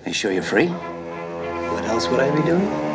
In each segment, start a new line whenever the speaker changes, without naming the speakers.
Are you sure you're free? What else would I be doing?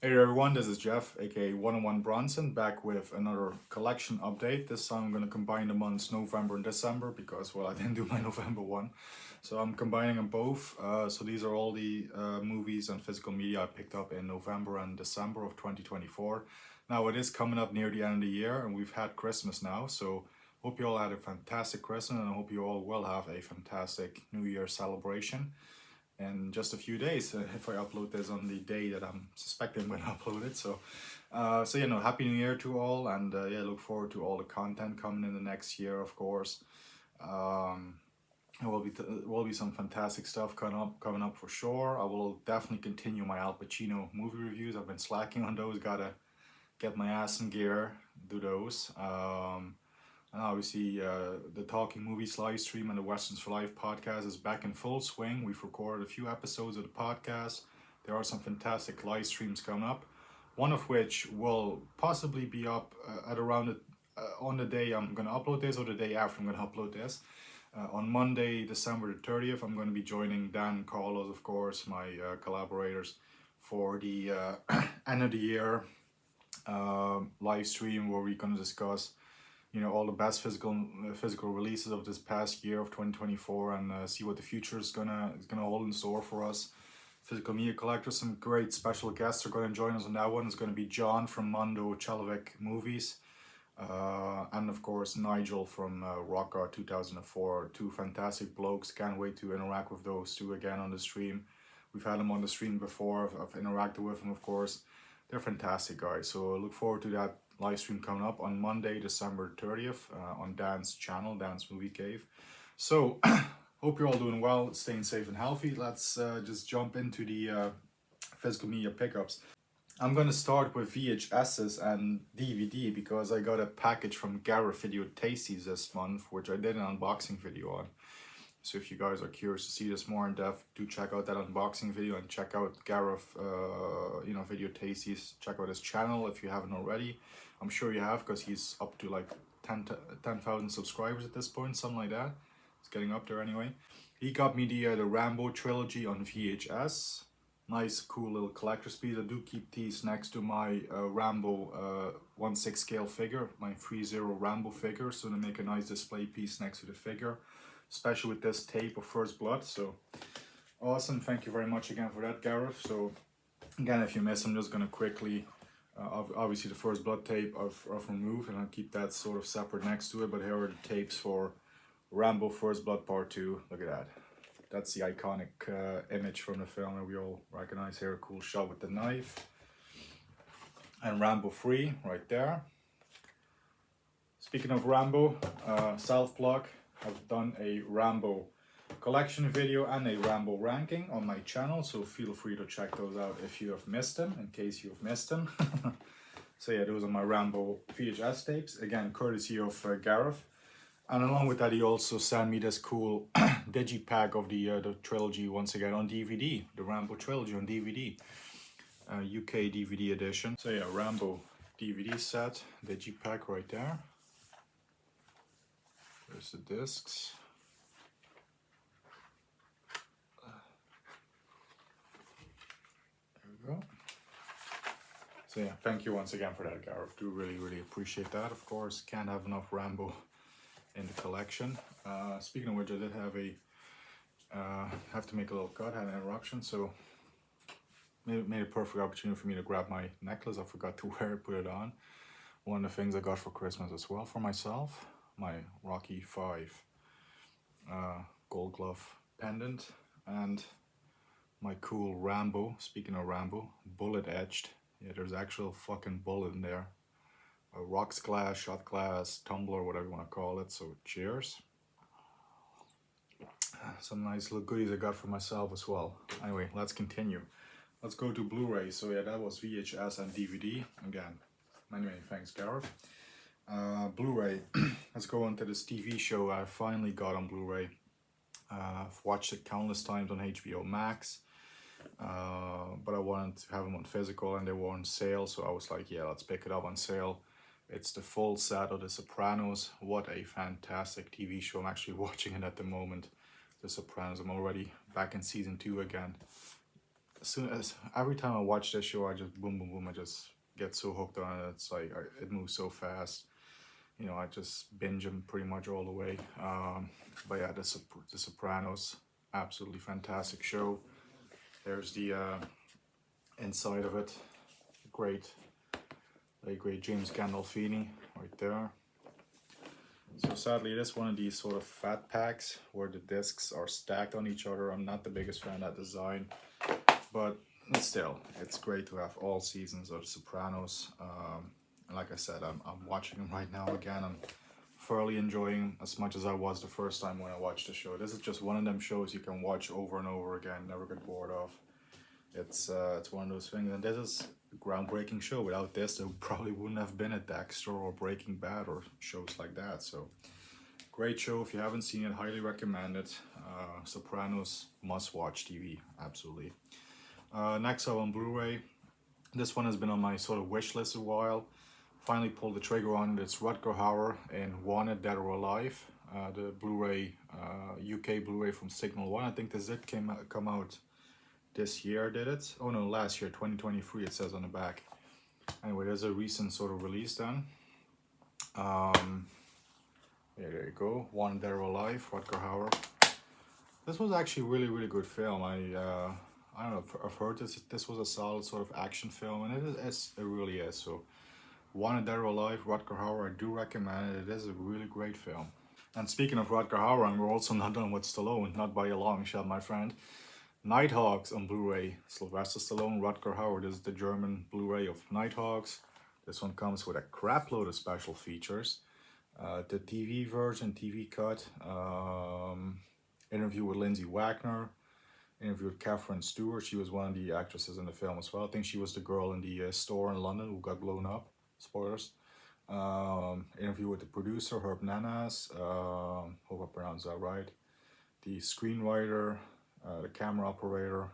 Hey there everyone, this is Jeff, aka 101 Bronson, back with another collection update. This time I'm going to combine the months November and December because, well, I didn't do my November one. So I'm combining them both. So these are all the movies and physical media I picked up in November and December of 2024. Now it is coming up near the end of the year and we've had Christmas now. So hope you all had a fantastic Christmas and I hope you all will have a fantastic New Year celebration in just a few days if I upload this on the day that I'm suspecting I'm going to upload it. So happy New Year to all, and look forward to all the content coming in the next year, of course. There will be some fantastic stuff coming up for sure. I will definitely continue my Al Pacino movie reviews. I've been slacking on those. Gotta get my ass in gear, do those. And obviously, the Talking Movies live stream and the Westerns for Life podcast is back in full swing. We've recorded a few episodes of the podcast. There are some fantastic live streams coming up, one of which will possibly be up at around on the day I'm going to upload this or the day after I'm going to upload this. On Monday, December the 30th, I'm going to be joining Dan and Carlos, of course, my collaborators, for the end of the year live stream where we're going to discuss all the best physical releases of this past year of 2024 and see what the future is gonna hold in store for us. Physical media collectors, some great special guests are going to join us on that one. It's going to be John from Mondo Chelovic Movies and of course Nigel from Rock Art 2004. Two fantastic blokes. Can't wait to interact with those two again on the stream. We've had them on the stream before. I've interacted with them, of course. They're fantastic guys, so I look forward to that live stream coming up on Monday, December 30th on Dan's channel, Dan's Movie Cave. So hope you're all doing well, staying safe and healthy. Let's just jump into the physical media pickups. I'm going to start with VHSs and DVD because I got a package from Gareth Video Tasties this month, which I did an unboxing video on. So if you guys are curious to see this more in depth, do check out that unboxing video and check out Gareth, Video Tasties. Check out his channel if you haven't already. I'm sure you have because he's up to like 10,000 subscribers at this point, something like that. It's getting up there anyway. He got me the Rambo trilogy on VHS. Nice, cool little collector's piece. I do keep these next to my Rambo 1/6 scale figure, my 3-0 Rambo figure, so to make a nice display piece next to the figure, especially with this tape of First Blood. So awesome, thank you very much again for that, Gareth. So again, if you miss, I'm just gonna quickly obviously the First Blood tape I've removed and I'll keep that sort of separate next to it, but here are the tapes for Rambo First Blood Part 2. Look at that. That's the iconic image from the film that we all recognize here. A cool shot with the knife. And Rambo 3 right there. Speaking of Rambo, self-plug, I've done a Rambo collection video and a Rambo ranking on my channel, so feel free to check those out if you have missed them, in case you have missed them. So yeah, those are my Rambo VHS tapes, again courtesy of Gareth. And along with that, he also sent me this cool digipack of the trilogy once again on DVD, the Rambo trilogy on DVD, UK DVD edition. So yeah, Rambo DVD set, digipack right there. There's the discs. There we go. So yeah, thank you once again for that, Gareth. Do really appreciate that. Of course, can't have enough Rambo in the collection. Speaking of which, I did have to make a little cut, had an interruption, so made a perfect opportunity for me to grab my necklace. I forgot to wear it, put it on. One of the things I got for Christmas as well for myself, my Rocky 5 gold glove pendant, and my cool Rambo, speaking of Rambo, bullet etched. Yeah, there's actual fucking bullet in there. A rocks glass, shot glass, tumbler, whatever you want to call it. So cheers. Some nice little goodies I got for myself as well. Anyway, let's continue. let's go to Blu-ray. So yeah, that was VHS and DVD. Again, many thanks, Gareth. Blu-ray. Let's go on to this TV show I finally got on Blu-ray. I've watched it countless times on HBO Max, but I wanted to have them on physical and they were on sale, so I was like, yeah, let's pick it up on sale. It's the full set of The Sopranos. What a fantastic TV show. I'm actually watching it at the moment. The Sopranos. I'm already back in season 2 again. Every time I watch this show, I just boom, boom, boom. I just get so hooked on it. It's like it moves so fast. You know, I just binge them pretty much all the way. But yeah, the Sopranos, absolutely fantastic show. There's the inside of it. Very great James Gandolfini right there. So sadly, it is one of these sort of fat packs where the discs are stacked on each other. I'm not the biggest fan of that design, but still, it's great to have all seasons of The Sopranos. And like I said, I'm watching them right now again. I'm thoroughly enjoying them as much as I was the first time when I watched the show. This is just one of them shows you can watch over and over again, never get bored of. It's one of those things, and this is a groundbreaking show. Without this, there probably wouldn't have been a Dexter or Breaking Bad or shows like that. So, great show. If you haven't seen it, highly recommend it. Sopranos, must-watch TV, absolutely. Next up on Blu-ray, this one has been on my sort of wish list a while. Finally pulled the trigger on it. It's Rutger Hauer in Wanted Dead or Alive. The Blu-ray, UK Blu-ray from Signal One. I think this did come out this year, did it? Oh no, last year, 2023 it says on the back. Anyway, there's a recent sort of release then. Yeah, there you go. Wanted Dead or Alive, Rutger Hauer. This was actually really good film. I don't know, I've heard this was a solid sort of action film, and it really is. So Wanted Dead or Alive, Rutger Hauer, I do recommend it. It is a really great film. And speaking of Rutger Hauer, and we're also not done with Stallone, not by a long shot, my friend. Nighthawks on Blu-ray, Sylvester Stallone, Rutger Hauer. This is the German Blu-ray of Nighthawks. This one comes with a crap load of special features. The TV version, TV cut, interview with Lindsay Wagner, interview with Catherine Stewart. She was one of the actresses in the film as well. I think she was the girl in the store in London who got blown up. Spoilers. Interview with the producer, Herb Nanas. Hope I pronounced that right. The screenwriter, the camera operator.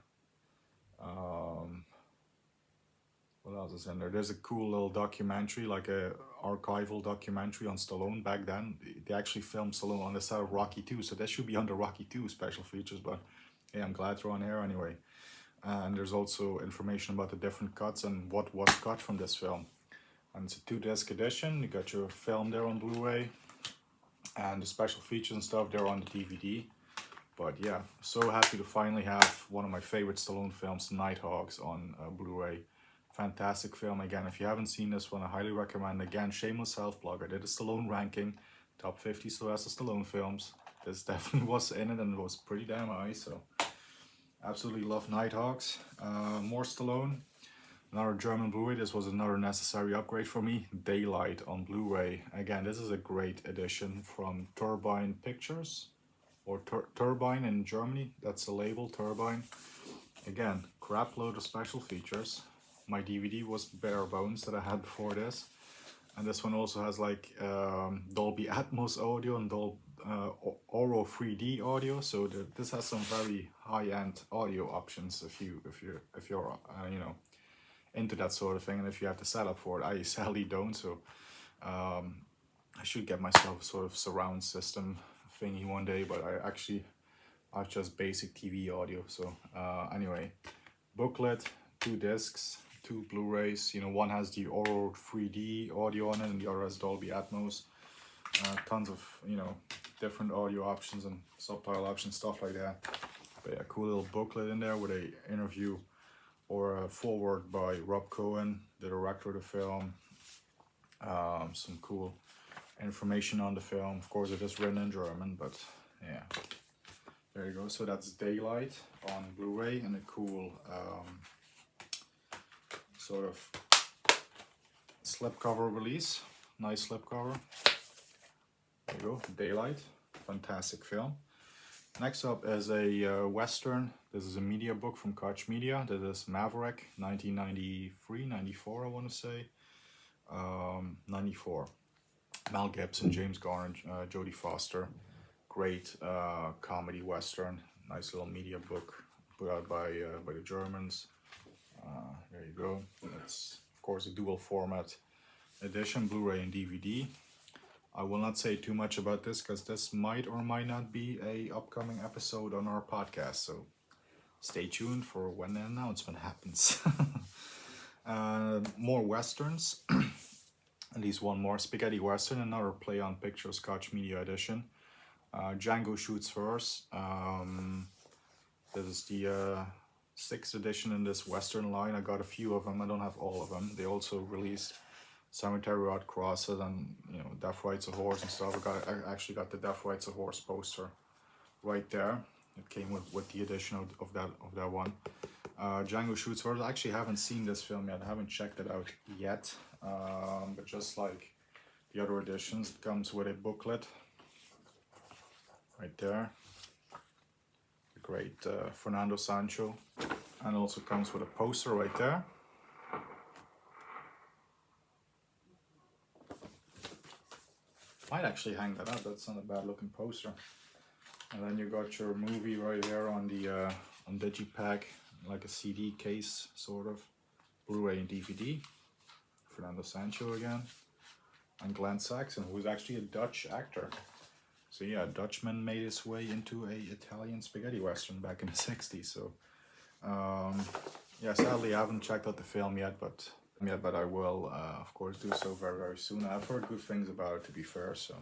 What else is in there? There's a cool little documentary, like a archival documentary on Stallone back then. They actually filmed Stallone on the set of Rocky 2, so that should be under Rocky 2 special features, but hey, I'm glad they're on here anyway. And there's also information about the different cuts and what was cut from this film. And it's a 2-disc edition. You got your film there on Blu-ray, and the special features and stuff there on the DVD. But yeah, so happy to finally have one of my favorite Stallone films, Nighthawks, on Blu-ray. Fantastic film. Again, if you haven't seen this one, I highly recommend. Again, shameless self-plug. I did a Stallone ranking, top 50 Sylvester Stallone films. This definitely was in it, and it was pretty damn high, so absolutely love Nighthawks. More Stallone. Another German Blu-ray. This was another necessary upgrade for me. Daylight on Blu-ray. Again, this is a great edition from Turbine Pictures, or Turbine in Germany. That's the label, Turbine. Again, crap load of special features. My DVD was bare bones that I had before this. And this one also has like Dolby Atmos audio and Oro 3D audio. So this has some very high-end audio options if you're you know, into that sort of thing, and if you have the setup for it. I sadly don't, so I should get myself sort of surround system thingy one day, but I just basic TV audio. So anyway, booklet, 2 discs, 2 Blu-rays. You know, one has the Oro 3D audio on it, and the other has Dolby Atmos. Tons of, you know, different audio options and subtitle options, stuff like that. But yeah, cool little booklet in there with a interview or a foreword by Rob Cohen, the director of the film. Some cool information on the film. Of course, it is written in German, but yeah. There you go. So that's Daylight on Blu-ray, and a cool sort of slipcover release. Nice slipcover. There you go. Daylight. Fantastic film. Next up is a Western. This is a media book from Koch Media. This is Maverick, 1993, 94, I want to say. 94. Mel Gibson, James Garner, Jodie Foster. Great comedy Western. Nice little media book put out by the Germans. There you go. It's, of course, a dual format edition, Blu-ray and DVD. I will not say too much about this because this might or might not be a upcoming episode on our podcast. So stay tuned for when the announcement happens. More Westerns. At least one more. Spaghetti Western, another Play on Pictures Koch Media edition. Django Shoots First. This is the 6th edition in this Western line. I got a few of them. I don't have all of them. They also released Cemetery Road Crosses and Death Rides a Horse and stuff. I actually got the Death Rides a Horse poster right there. It came with the edition of that one. Django Shoots First. I actually haven't seen this film yet. I haven't checked it out yet. But just like the other editions, it comes with a booklet right there. The great Fernando Sancho. And also comes with a poster right there. Might actually hang that up. That's not a bad looking poster. And then you got your movie right here on the on Digipack, like a CD case sort of, Blu-ray and DVD. Fernando Sancho again, and Glenn Saxon, who's actually a Dutch actor. So yeah, a Dutchman made his way into a Italian spaghetti western back in the 60s. So yeah, sadly I haven't checked out the film yet, but I will of course do so very, very soon. I've heard good things about it, to be fair. So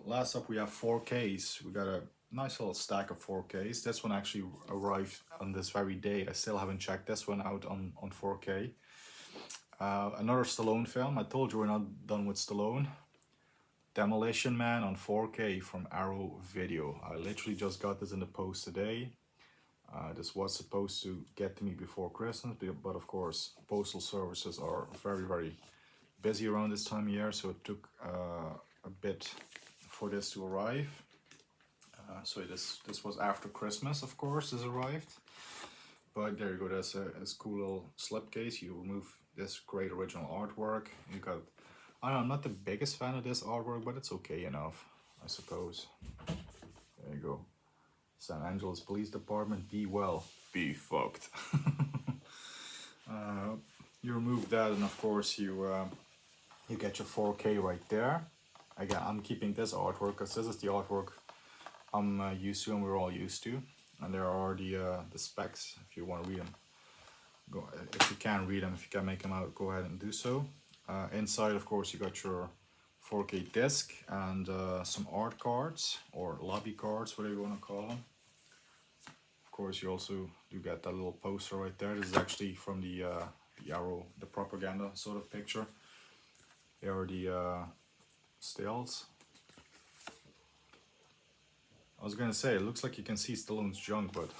last up we have 4Ks. We got a nice little stack of 4Ks. This one actually arrived on this very day. I still haven't checked this one out on 4K. Another Stallone film. I told you we're not done with Stallone. Demolition Man on 4K from Arrow Video. I literally just got this in the post today. This was supposed to get to me before Christmas, but of course postal services are very, very busy around this time of year, so it took a bit for this to arrive. So this was after Christmas, of course, this arrived. But there you go, that's a cool little slipcase. You remove this great original artwork. You got, I don't know, I'm not the biggest fan of this artwork, but it's okay enough, I suppose. There you go. San Angeles Police Department, be well, be fucked. You remove that, and of course you get your 4K right there. Again, I'm keeping this artwork because this is the artwork I'm used to and we're all used to. And there are the specs if you want to read them. If you can read them, if you can make them out, go ahead and do so. Inside, of course, you got your 4K disc and some art cards or lobby cards, whatever you want to call them. Of course, you also do get that little poster right there. This is actually from the Arrow, the propaganda sort of picture. Here are the stills. I was gonna say, it looks like you can see Stallone's junk, but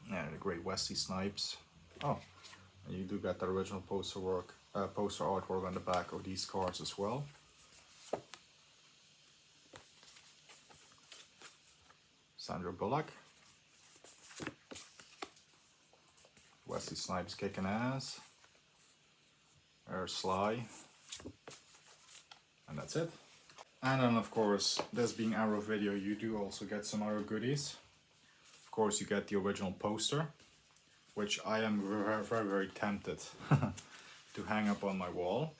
yeah, the great Wesley Snipes. Oh, and you do get the original poster artwork on the back of these cards as well. Sandra Bullock. Wesley Snipes kicking ass. There's Sly. And that's it. And then of course, this being Arrow Video, you do also get some other goodies. Of course, you get the original poster, which I am very, very, very tempted to hang up on my wall.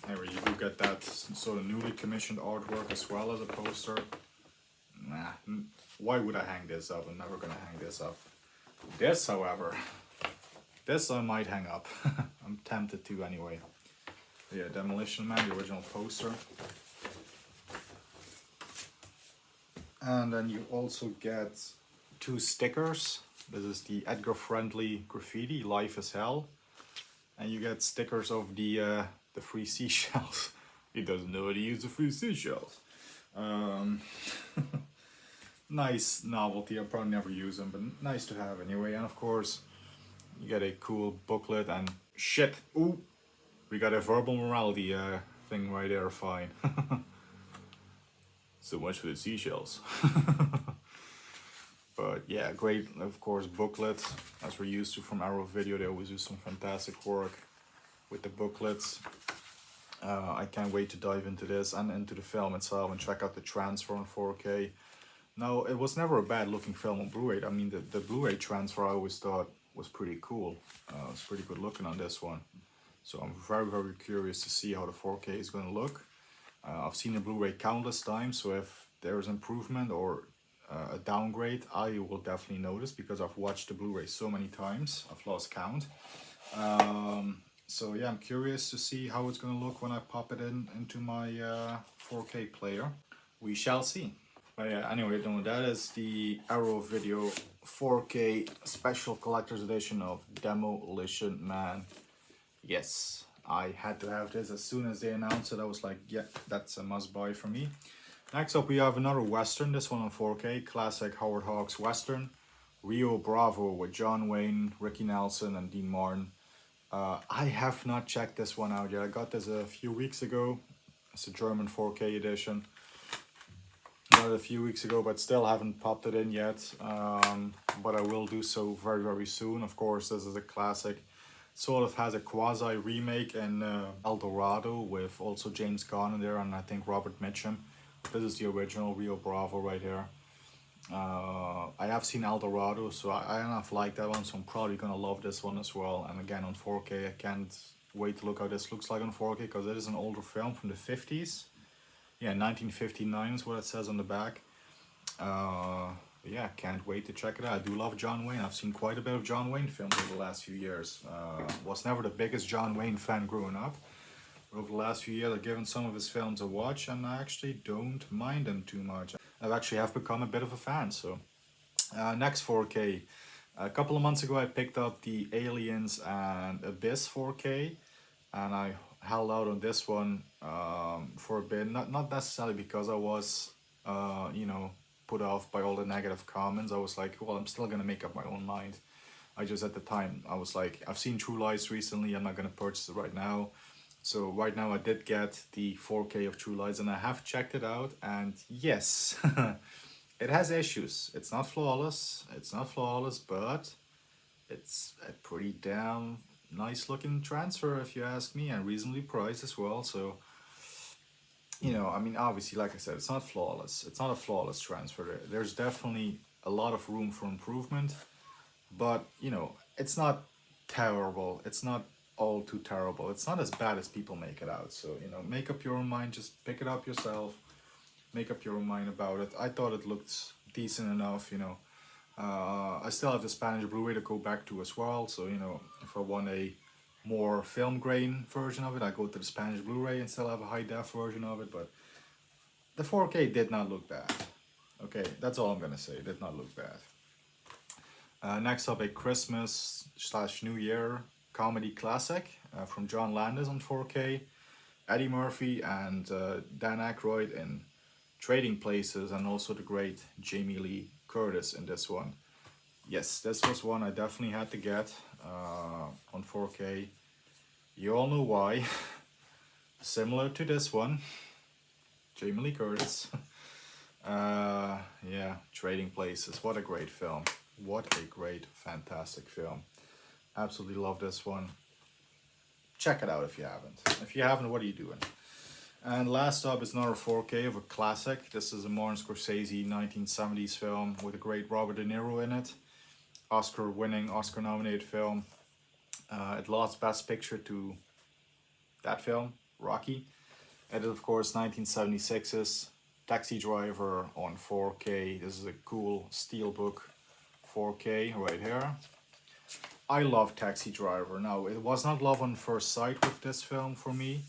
Anyway, you do get that sort of newly commissioned artwork as well as a poster. Nah, why would I hang this up? I'm never gonna hang this up. This, however, this I might hang up. I'm tempted to anyway. Yeah, Demolition Man, the original poster. And then you also get 2 stickers. This is the Edgar Friendly Graffiti, Life is Hell. And you get stickers of the 3 seashells. He doesn't know how to use the 3 seashells. Nice novelty. I'll probably never use them, but nice to have anyway. And of course, you get a cool booklet and shit. Ooh, we got a verbal morality thing right there, fine. So much for the seashells. But yeah, great, of course, booklet, as we're used to from Arrow Video. They always do some fantastic work with the booklets. I can't wait to dive into this and into the film itself and check out the transfer on 4K. Now, it was never a bad looking film on Blu-ray. I mean, the Blu-ray transfer I always thought was pretty cool. It's pretty good looking on this one. So I'm very, very curious to see how the 4K is going to look. I've seen the Blu-ray countless times, so if there's improvement or a downgrade, I will definitely notice because I've watched the Blu-ray so many times. I've lost count. So yeah, I'm curious to see how it's going to look when I pop it into my 4K player. We shall see. But yeah, anyway, no, that is the Arrow Video 4K Special Collector's Edition of Demolition Man. Yes, I had to have this as soon as they announced it. I was like, yeah, that's a must-buy for me. Next up, we have another Western, this one on 4K, classic Howard Hawks Western. Rio Bravo with John Wayne, Ricky Nelson, and Dean Martin. I have not checked this one out yet. I got this a few weeks ago. It's a German 4K edition. Got it a few weeks ago, but still haven't popped it in yet. But I will do so very, very soon. Of course, this is a classic. Sort of has a quasi remake in El Dorado with also James Caan in there and I think Robert Mitchum. This is the original Rio Bravo right here. I have seen El Dorado, so I enough like that one, so I'm probably gonna love this one as well. And again on 4K, I can't wait to look how this looks like on 4K because it is an older film from the 50s. Yeah, 1959 is what it says on the back. Yeah, can't wait to check it out. I do love John Wayne. I've seen quite a bit of John Wayne films over the last few years. Was never the biggest John Wayne fan growing up. Over the last few years, I've given some of his films a watch, and I actually don't mind them too much. I've actually have become a bit of a fan. So, next 4K. A couple of months ago, I picked up the Aliens and Abyss 4K, and I held out on this one for a bit. Not necessarily because I was, you know, put off by all the negative comments. I was like, well, I'm still gonna make up my own mind. I just at the time I was like, I've seen True Lies recently. I'm not gonna purchase it right now. So right now I did get the 4K of True Lies and I have checked it out, and yes, it has issues. It's not flawless. It's not flawless, but it's a pretty damn nice looking transfer if you ask me, and reasonably priced as well. So, you know, I mean, obviously, like I said, it's not flawless. It's not a flawless transfer. There's definitely a lot of room for improvement, but you know, it's not terrible. It's not all too terrible. It's not as bad as people make it out. So, you know, make up your own mind. Just pick it up yourself. Make up your own mind about it. I thought it looked decent enough, you know. I still have the Spanish Blu-ray to go back to as well. So, you know, if I want a more film grain version of it, I go to the Spanish Blu-ray and still have a high def version of it. But the 4K did not look bad. Okay, that's all I'm gonna say. It did not look bad. Next up, a Christmas/New Year comedy classic from John Landis on 4K. Eddie Murphy and Dan Aykroyd in Trading Places, and also the great Jamie Lee Curtis in this one. Yes, this was one I definitely had to get on 4K. You all know why. Similar to this one, Jamie Lee Curtis. Yeah, Trading Places. What a great film. What a great, fantastic film. Absolutely love this one. Check it out if you haven't. If you haven't, what are you doing? And last up is another 4K of a classic. This is a Martin Scorsese 1970s film with a great Robert De Niro in it. Oscar-winning, Oscar-nominated film. It lost Best Picture to that film, Rocky. It is, of course, 1976's Taxi Driver on 4K. This is a cool steelbook 4K right here. I love Taxi Driver. Now, it was not love on first sight with this film for me.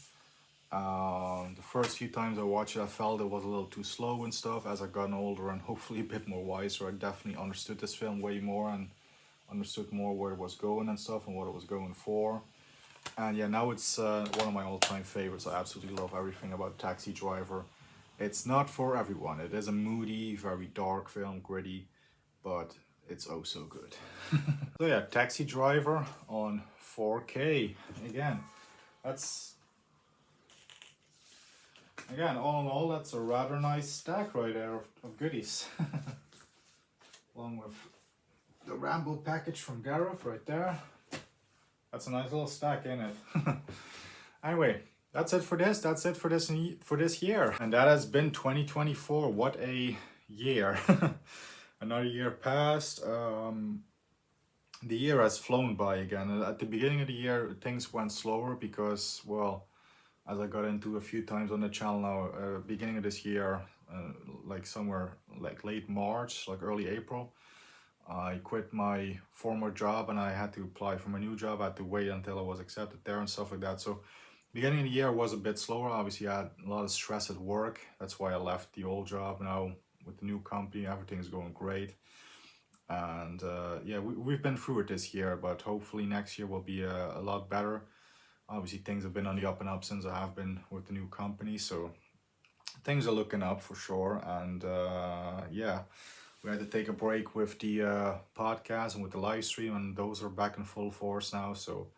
The first few times I watched it, I felt it was a little too slow and stuff. As I gotten older and hopefully a bit more wiser, I definitely understood this film way more and understood more where it was going and stuff and what it was going for. And yeah, now it's one of my all-time favorites. I absolutely love everything about Taxi Driver. It's not for everyone. It is a moody, very dark film, gritty, but it's oh so good. So yeah, Taxi Driver on 4K. Again, that's again, all in all, that's a rather nice stack right there of goodies. Along with the Rambo package from Gareth right there. That's a nice little stack, ain't it? Anyway, that's it for this. That's it for this year. And that has been 2024. What a year. Another year passed. The year has flown by again. At the beginning of the year, things went slower because, well, as I got into a few times on the channel now, beginning of this year, like somewhere like late March, like early April, I quit my former job and I had to apply for my new job. I had to wait until I was accepted there and stuff like that. So beginning of the year was a bit slower. Obviously, I had a lot of stress at work. That's why I left the old job. Now with the new company, everything's going great. And yeah, we've been through it this year, but hopefully next year will be a lot better. Obviously, things have been on the up and up since I have been with the new company. So things are looking up for sure. And yeah, we had to take a break with the podcast and with the live stream, and those are back in full force now. So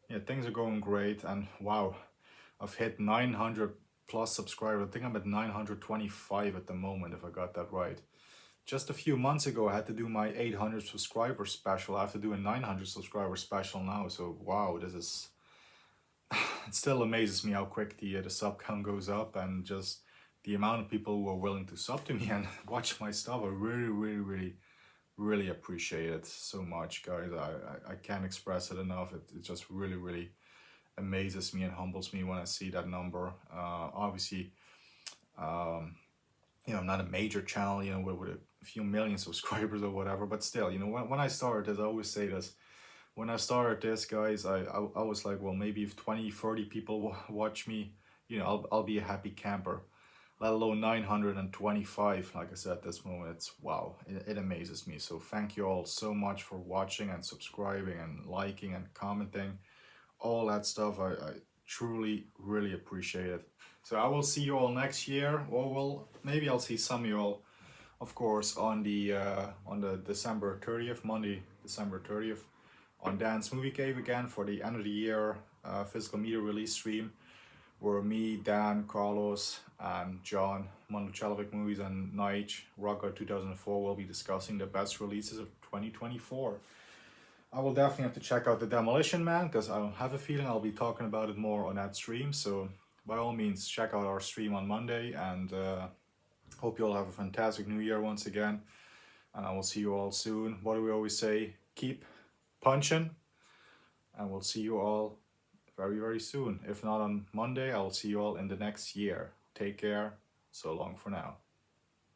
yeah, things are going great. And wow, I've hit 900 plus subscribers. I think I'm at 925 at the moment, if I got that right. Just a few months ago, I had to do my 800 subscriber special. I have to do a 900 subscriber special now. So wow, this is, it still amazes me how quick the sub count goes up, and just the amount of people who are willing to sub to me and watch my stuff. I really appreciate it so much, guys. I can't express it enough. It just really amazes me and humbles me when I see that number. Obviously, you know, I'm not a major channel, you know, with a few million subscribers or whatever, but still, you know, when I started this, I always say this, when I started this, guys, I was like, well, maybe if 20-30 people watch me, you know, I'll be a happy camper. Let alone 925, like I said, at this moment. It's wow, it amazes me. So thank you all so much for watching and subscribing and liking and commenting, all that stuff. I truly really appreciate it. So I will see you all next year, or well, maybe I'll see some of you all, of course, on the December 30th, Monday, December 30th, on Dan's Movie Cave again for the end of the year physical media release stream, where me, Dan, Carlos, and John, Mondochalovic Movies, and Nige, Rocker 2004 will be discussing the best releases of 2024. I will definitely have to check out The Demolition Man, because I have a feeling I'll be talking about it more on that stream. So by all means, check out our stream on Monday, and hope you all have a fantastic new year once again. And I will see you all soon. What do we always say? Keep punching, and we'll see you all very soon. If not on Monday, I'll see you all in the next year. Take care. So long for now.